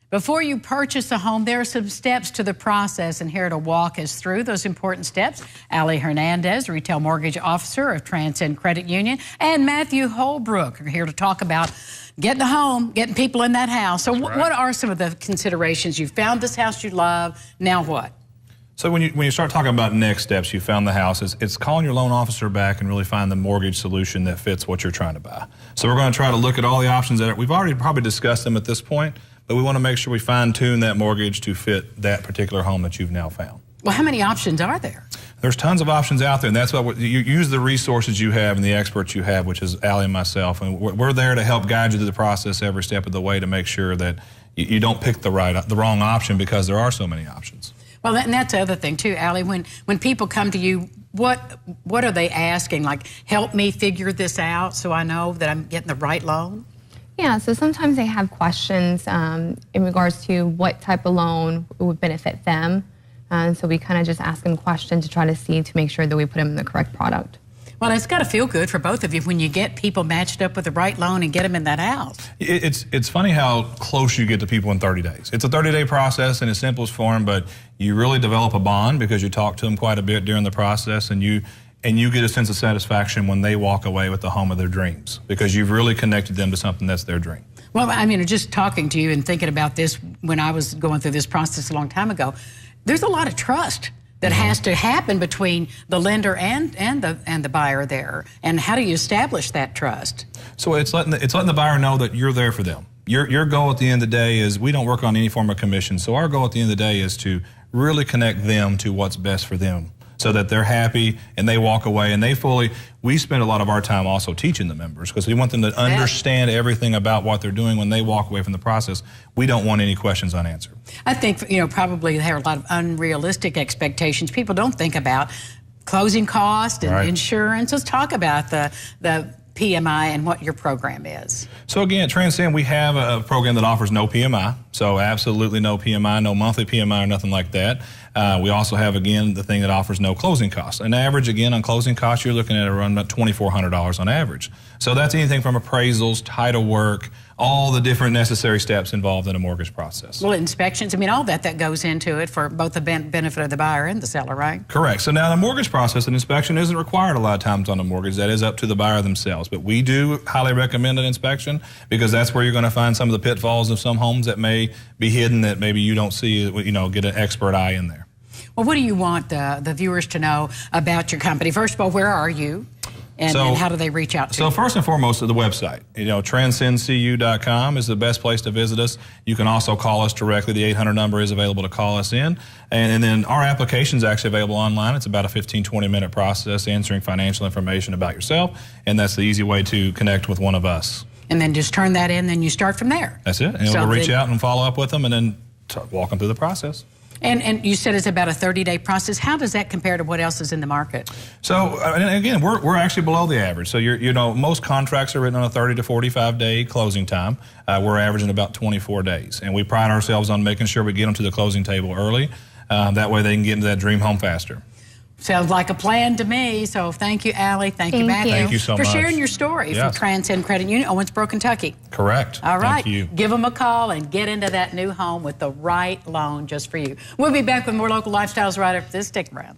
Before you purchase a home, there are some steps to the process, and here to walk us through those important steps, Ali Hernandez, Retail Mortgage Officer of Transcend Credit Union, and Matthew Holbrook are here to talk about getting a home, getting people in that house. So what are some of the considerations? You found this house you love, now what? So when you start talking about next steps, you found the house, it's calling your loan officer back and really find the mortgage solution that fits what you're trying to buy. So we're going to try to look at all the options that we've already probably discussed them at this point, but we want to make sure we fine-tune that mortgage to fit that particular home that you've now found. Well, how many options are there? There's tons of options out there, and that's what you use the resources you have and the experts you have, which is Ali and myself, and we're there to help guide you through the process every step of the way to make sure that you don't pick the wrong option, because there are so many options. Well, and that's the other thing too, Ali. When people come to you, what are they asking? Like, help me figure this out so I know that I'm getting the right loan? Yeah, so sometimes they have questions in regards to what type of loan would benefit them. And so we kind of just ask them questions to try to make sure that we put them in the correct product. Well, it's got to feel good for both of you when you get people matched up with the right loan and get them in that house. It's funny how close you get to people in 30 days. It's a 30-day process in its simplest form, but you really develop a bond because you talk to them quite a bit during the process, and you get a sense of satisfaction when they walk away with the home of their dreams, because you've really connected them to something that's their dream. Well, I mean, just talking to you and thinking about this when I was going through this process a long time ago, there's a lot of trust that has to happen between the lender and the buyer there. And how do you establish that trust? So it's letting the buyer know that you're there for them. Your goal at the end of the day is, we don't work on any form of commission. So our goal at the end of the day is to really connect them to what's best for them, so that they're happy and they walk away and we spend a lot of our time also teaching the members, because we want them to understand everything about what they're doing when they walk away from the process. We don't want any questions unanswered. I think, probably there are a lot of unrealistic expectations. People don't think about closing costs and insurance. Let's talk about the PMI and what your program is. So again, at Transcend, we have a program that offers no PMI. So absolutely no PMI, no monthly PMI or nothing like that. We also have, again, the thing that offers no closing costs. An average, again, on closing costs, you're looking at around about $2,400 on average. So that's anything from appraisals, title work, all the different necessary steps involved in a mortgage process. Well, inspections, all that goes into it for both the benefit of the buyer and the seller, right? Correct. So now the mortgage process, an inspection isn't required a lot of times on a mortgage. That is up to the buyer themselves. But we do highly recommend an inspection, because that's where you're going to find some of the pitfalls of some homes that may be hidden, that maybe you don't see, get an expert eye in there. Well, what do you want the viewers to know about your company? First of all, where are you? And how do they reach out to you? So first and foremost, the website. Transcendcu.com is the best place to visit us. You can also call us directly. The 800 number is available to call us in. And then our application is actually available online. It's about a 15-20-minute process answering financial information about yourself, and that's the easy way to connect with one of us. And then just turn that in, then you start from there. That's it. And we'll reach out and follow up with them, and then walk them through the process. And you said it's about a 30-day process. How does that compare to what else is in the market? So, and again, we're actually below the average. So, most contracts are written on a 30 to 45-day closing time. We're averaging about 24 days. And we pride ourselves on making sure we get them to the closing table early. That way they can get into that dream home faster. Sounds like a plan to me. So thank you, Ali. Thank you, Matthew. Thank you so much for sharing your story from Transcend Credit Union, Owensboro, Kentucky. Correct. All right. Thank you. Give them a call and get into that new home with the right loan just for you. We'll be back with more local lifestyles right after this. Stick around.